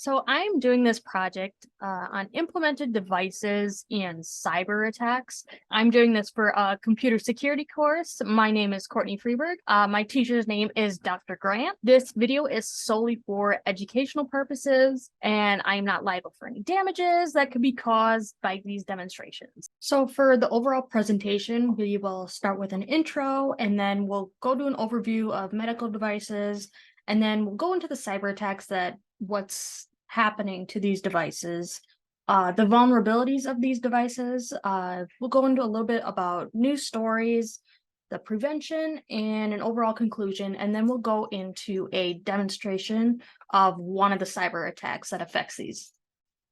So I'm doing this project on implemented devices and cyber attacks. I'm doing this for a computer security course. My name is Courtney Freeberg. My teacher's name is Dr. Grant. This video is solely for educational purposes, and I'm not liable for any damages that could be caused by these demonstrations. So for the overall presentation, we will start with an intro, and then we'll go to an overview of medical devices, and then we'll go into the cyber attacks what's happening to these devices, the vulnerabilities of these devices. We'll go into a little bit about news stories, the prevention, and an overall conclusion, and then we'll go into a demonstration of one of the cyber attacks that affects these.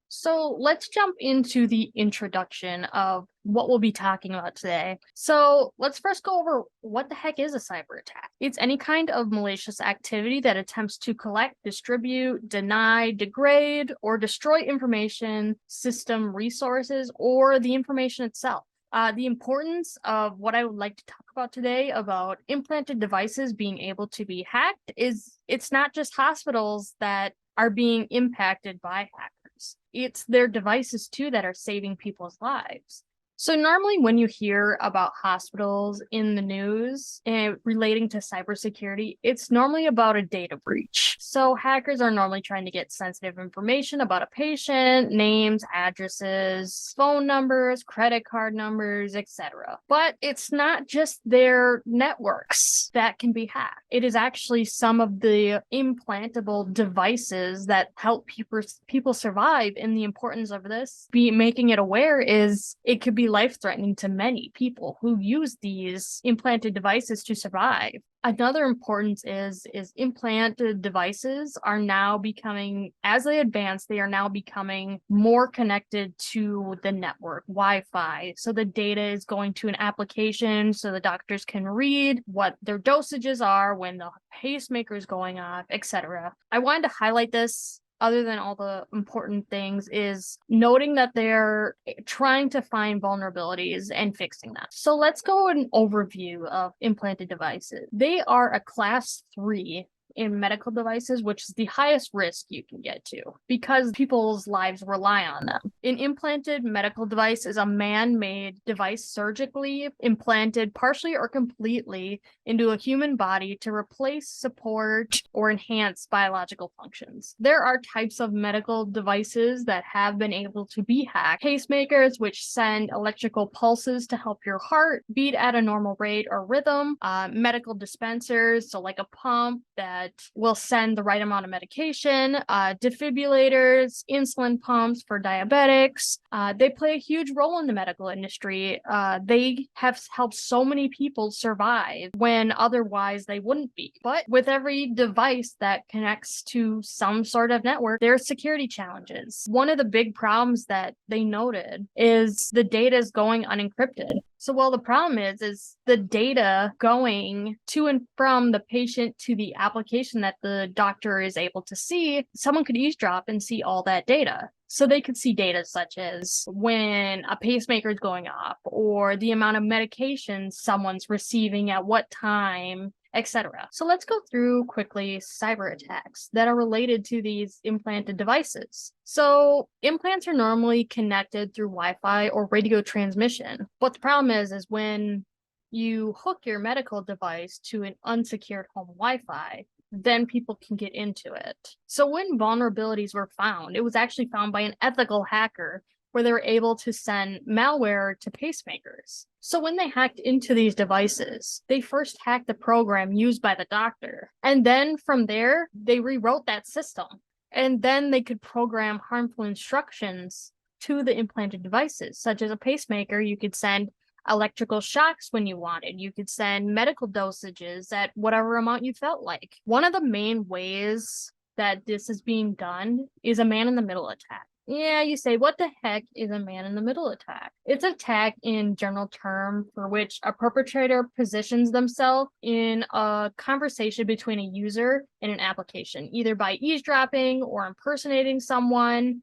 So let's jump into the introduction of what we'll be talking about today. So let's first go over what the heck is a cyber attack. It's any kind of malicious activity that attempts to collect, distribute, deny, degrade, or destroy information, system resources, or the information itself. The importance of what I would like to talk about today about implanted devices being able to be hacked is it's not just hospitals that are being impacted by hackers. It's their devices too that are saving people's lives. So normally when you hear about hospitals in the news relating to cybersecurity, it's normally about a data breach. So hackers are normally trying to get sensitive information about a patient, names, addresses, phone numbers, credit card numbers, etc. But it's not just their networks that can be hacked. It is actually some of the implantable devices that help people survive. And the importance of this, making it aware, is it could be life-threatening to many people who use these implanted devices to survive. Another importance is implanted devices are now becoming, as they advance, they are now becoming more connected to the network, Wi-Fi. So the data is going to an application so the doctors can read what their dosages are when the pacemaker is going off, etc. I wanted to highlight this, other than all the important things, is noting that they're trying to find vulnerabilities and fixing them. So let's go an overview of implanted devices. They are a class 3 in medical devices, which is the highest risk you can get to because people's lives rely on them. An implanted medical device is a man-made device surgically implanted partially or completely into a human body to replace, support, or enhance biological functions. There are types of medical devices that have been able to be hacked. Pacemakers, which send electrical pulses to help your heart beat at a normal rate or rhythm. Medical dispensers, so like a pump that will send the right amount of medication, defibrillators, insulin pumps for diabetics. They play a huge role in the medical industry. They have helped so many people survive when otherwise they wouldn't be. But with every device that connects to some sort of network, there are security challenges. One of the big problems that they noted is the data is going unencrypted. So while the problem is the data going to and from the patient to the application that the doctor is able to see, someone could eavesdrop and see all that data. So they could see data such as when a pacemaker is going off, or the amount of medication someone's receiving at what time, etc. So let's go through quickly cyber attacks that are related to these implanted devices. So implants are normally connected through Wi-Fi or radio transmission. But the problem is when you hook your medical device to an unsecured home Wi-Fi, then people can get into it. So when vulnerabilities were found, it was actually found by an ethical hacker where they were able to send malware to pacemakers. So when they hacked into these devices, they first hacked the program used by the doctor. And then from there, they rewrote that system. And then they could program harmful instructions to the implanted devices, such as a pacemaker. You could send electrical shocks when you wanted. You could send medical dosages at whatever amount you felt like. One of the main ways that this is being done is a man-in-the-middle attack. Yeah, you say, what the heck is a man-in-the-middle attack? It's an attack in general term for which a perpetrator positions themselves in a conversation between a user and an application, either by eavesdropping or impersonating someone,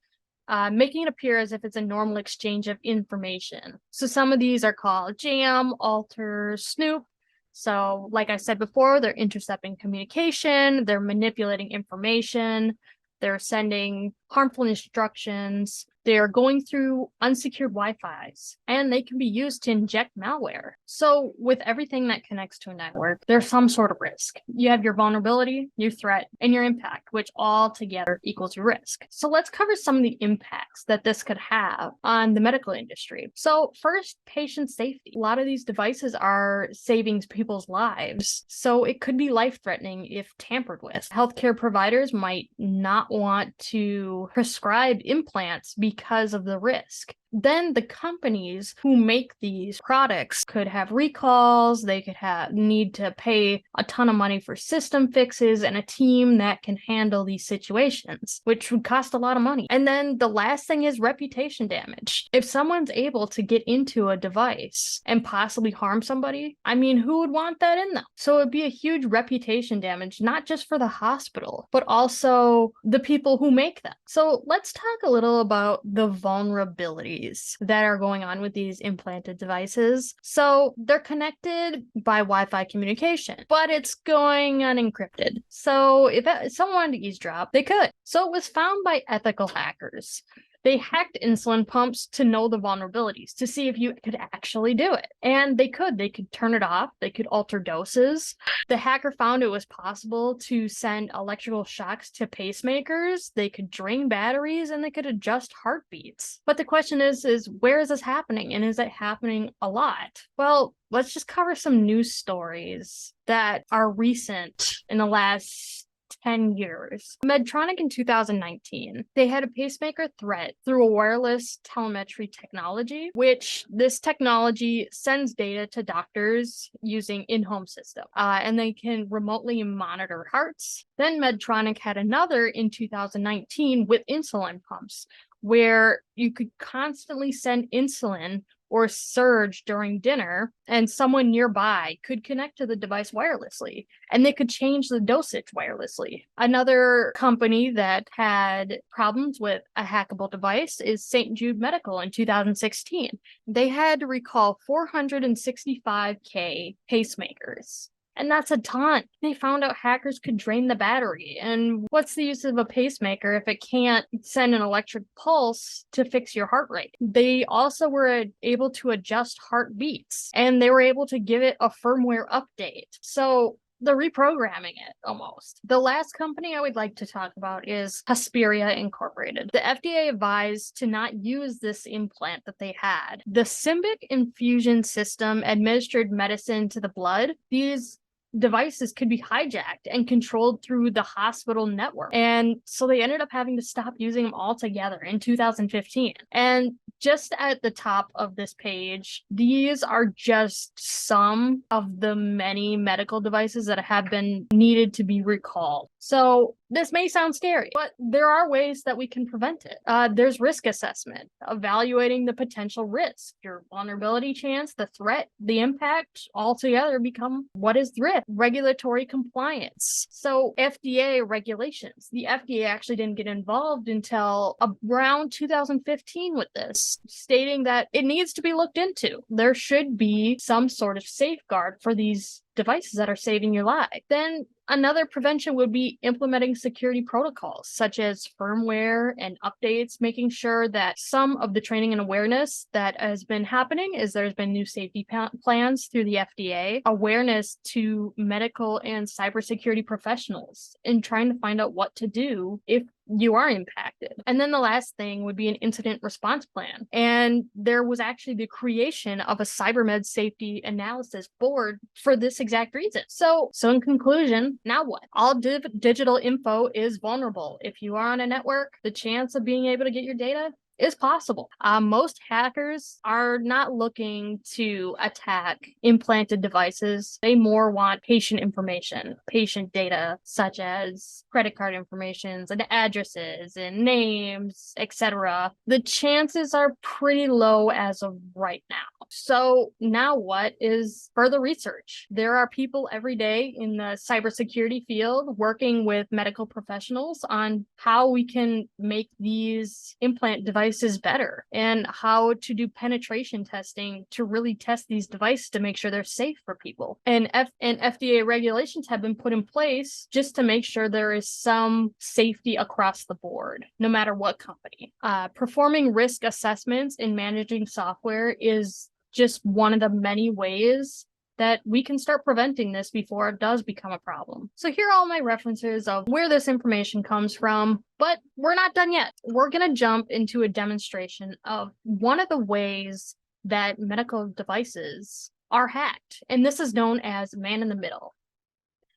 making it appear as if it's a normal exchange of information. So some of these are called jam, alter, snoop. So like I said before, they're intercepting communication, they're manipulating information, They're sending harmful instructions. They're going through unsecured Wi-Fis, and they can be used to inject malware. So with everything that connects to a network, there's some sort of risk. You have your vulnerability, your threat, and your impact, which all together equals your risk. So let's cover some of the impacts that this could have on the medical industry. So first, patient safety. A lot of these devices are saving people's lives, so it could be life-threatening if tampered with. Healthcare providers might not want to prescribe implants because of the risk. Then the companies who make these products could have recalls, they could need to pay a ton of money for system fixes and a team that can handle these situations, which would cost a lot of money. And then the last thing is reputation damage. If someone's able to get into a device and possibly harm somebody, I mean, who would want that in them? So it'd be a huge reputation damage, not just for the hospital, but also the people who make them. So let's talk a little about the vulnerabilities that are going on with these implanted devices. So they're connected by Wi-Fi communication, but it's going unencrypted. So if someone wanted to eavesdrop, they could. So it was found by ethical hackers. They hacked insulin pumps to know the vulnerabilities, to see if you could actually do it. And they could turn it off. They could alter doses. The hacker found it was possible to send electrical shocks to pacemakers. They could drain batteries, and they could adjust heartbeats. But the question is where is this happening? And is it happening a lot? Well, let's just cover some news stories that are recent in the last 10 years. Medtronic in 2019, they had a pacemaker threat through a wireless telemetry technology, which this technology sends data to doctors using in-home system, and they can remotely monitor hearts. Then Medtronic had another in 2019 with insulin pumps, where you could constantly send insulin or surge during dinner, and someone nearby could connect to the device wirelessly, and they could change the dosage wirelessly. Another company that had problems with a hackable device is St. Jude Medical in 2016. They had to recall 465K pacemakers. And that's a ton. They found out hackers could drain the battery. And what's the use of a pacemaker if it can't send an electric pulse to fix your heart rate? They also were able to adjust heartbeats, and they were able to give it a firmware update. So they're reprogramming it almost. The last company I would like to talk about is Hesperia Incorporated. The FDA advised to not use this implant that they had. The Symbic infusion system administered medicine to the blood. These devices could be hijacked and controlled through the hospital network. And so they ended up having to stop using them altogether in 2015. And just at the top of this page, these are just some of the many medical devices that have been needed to be recalled. So this may sound scary, but there are ways that we can prevent it. There's risk assessment, evaluating the potential risk, your vulnerability chance, the threat, the impact, all together become what is the risk. Regulatory compliance. So FDA regulations. The FDA actually didn't get involved until around 2015 with this, stating that it needs to be looked into. There should be some sort of safeguard for these devices that are saving your life. Then another prevention would be implementing security protocols, such as firmware and updates, making sure that some of the training and awareness that has been happening is there's been new safety plans through the FDA, awareness to medical and cybersecurity professionals, and trying to find out what to do if you are impacted. And then the last thing would be an incident response plan. And there was actually the creation of a cybermed safety analysis board for this exact reason. So in conclusion, now what? All digital info is vulnerable. If you are on a network, the chance of being able to get your data is possible. Most hackers are not looking to attack implanted devices. They more want patient information, patient data, such as credit card information and addresses and names, etc. The chances are pretty low as of right now. So now what is further research? There are people every day in the cybersecurity field working with medical professionals on how we can make these implant devices devices better and how to do penetration testing to really test these devices to make sure they're safe for people. And FDA regulations have been put in place just to make sure there is some safety across the board, no matter what company. Performing risk assessments in managing software is just one of the many ways that we can start preventing this before it does become a problem. So here are all my references of where this information comes from, but we're not done yet. We're going to jump into a demonstration of one of the ways that medical devices are hacked, and this is known as man-in-the-middle.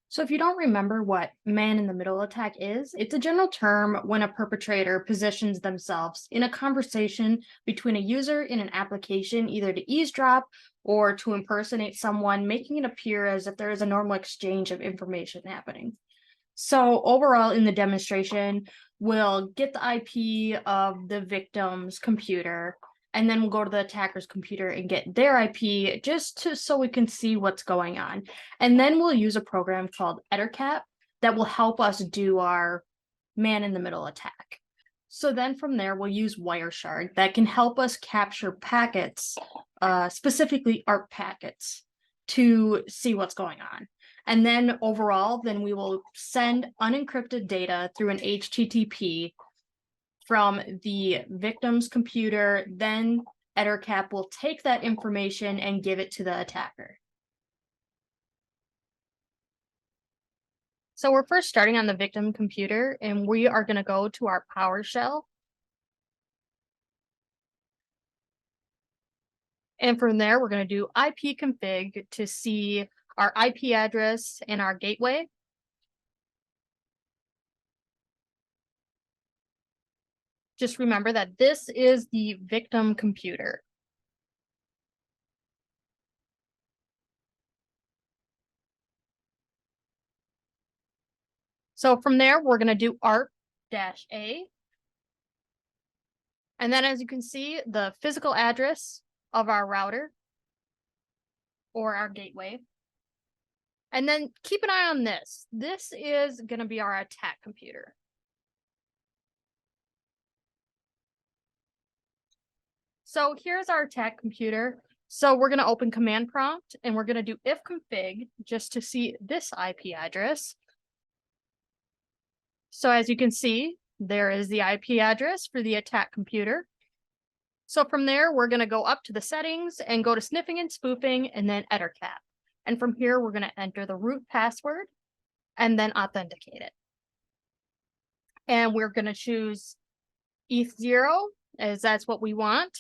So if you don't remember what man-in-the-middle attack is, it's a general term when a perpetrator positions themselves in a conversation between a user and an application, either to eavesdrop or to impersonate someone, making it appear as if there is a normal exchange of information happening. So overall in the demonstration, we'll get the IP of the victim's computer, and then we'll go to the attacker's computer and get their IP so we can see what's going on. And then we'll use a program called EtherCap that will help us do our man-in-the-middle attack. So then from there, we'll use Wireshark that can help us capture packets, specifically ARP packets, to see what's going on. And then overall, then we will send unencrypted data through an HTTP from the victim's computer. Then EtherCap will take that information and give it to the attacker. So we're first starting on the victim computer, and we are going to go to our PowerShell. And from there, we're going to do ipconfig to see our IP address and our gateway. Just remember that this is the victim computer. So from there, we're going to do ARP-A. And then as you can see, the physical address of our router or our gateway. And then keep an eye on this. This is going to be our attack computer. So here's our attack computer. So we're going to open command prompt and we're going to do ifconfig just to see this IP address. So as you can see, there is the IP address for the attack computer. So from there, we're going to go up to the settings and go to sniffing and spoofing and then EtherCap. And from here, we're going to enter the root password and then authenticate it. And we're going to choose ETH0 as that's what we want.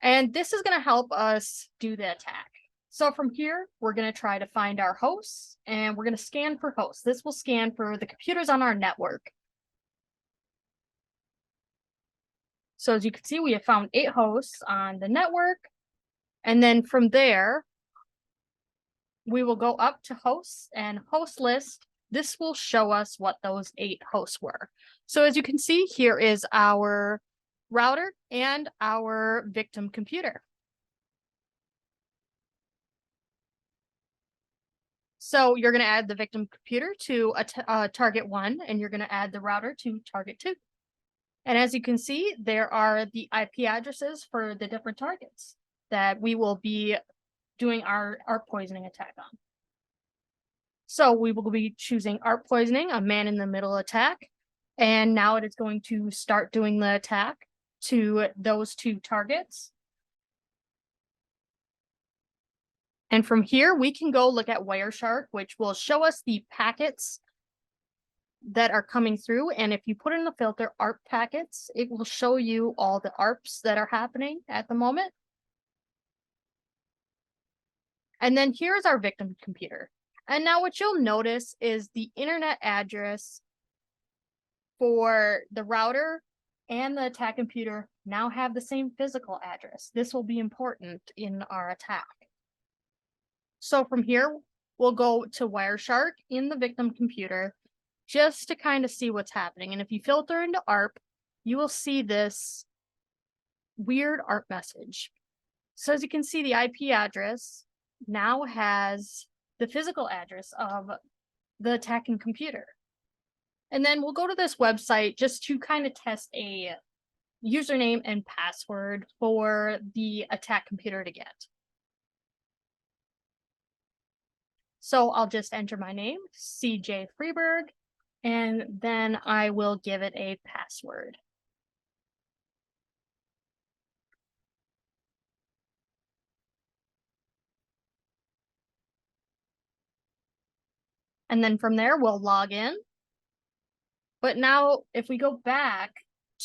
And this is going to help us do the attack. So from here, we're going to try to find our hosts and we're going to scan for hosts. This will scan for the computers on our network. So as you can see, we have found 8 hosts on the network. And then from there, we will go up to hosts and host list. This will show us what those 8 hosts were. So as you can see, here is our router and our victim computer. So you're going to add the victim computer to target 1, and you're going to add the router to target 2. And as you can see, there are the IP addresses for the different targets that we will be doing our ARP poisoning attack on. So we will be choosing ARP poisoning, a man-in-the-middle attack. And now it is going to start doing the attack to those 2 targets. And from here, we can go look at Wireshark, which will show us the packets that are coming through. And if you put in the filter ARP packets, it will show you all the ARPs that are happening at the moment. And then here's our victim computer. And now what you'll notice is the internet address for the router and the attack computer now have the same physical address. This will be important in our attack. So from here, we'll go to Wireshark in the victim computer just to kind of see what's happening. And if you filter into ARP, you will see this weird ARP message. So as you can see, the IP address now has the physical address of the attacking computer. And then we'll go to this website just to kind of test a username and password for the attack computer to get. So I'll just enter my name, CJ Freeberg, and then I will give it a password. And then from there, we'll log in. But now if we go back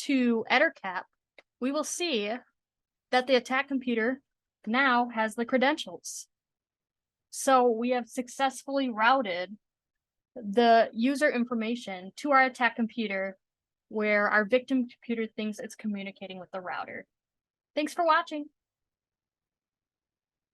to EtterCap, we will see that the attack computer now has the credentials. So we have successfully routed the user information to our attack computer where our victim computer thinks it's communicating with the router. Thanks for watching.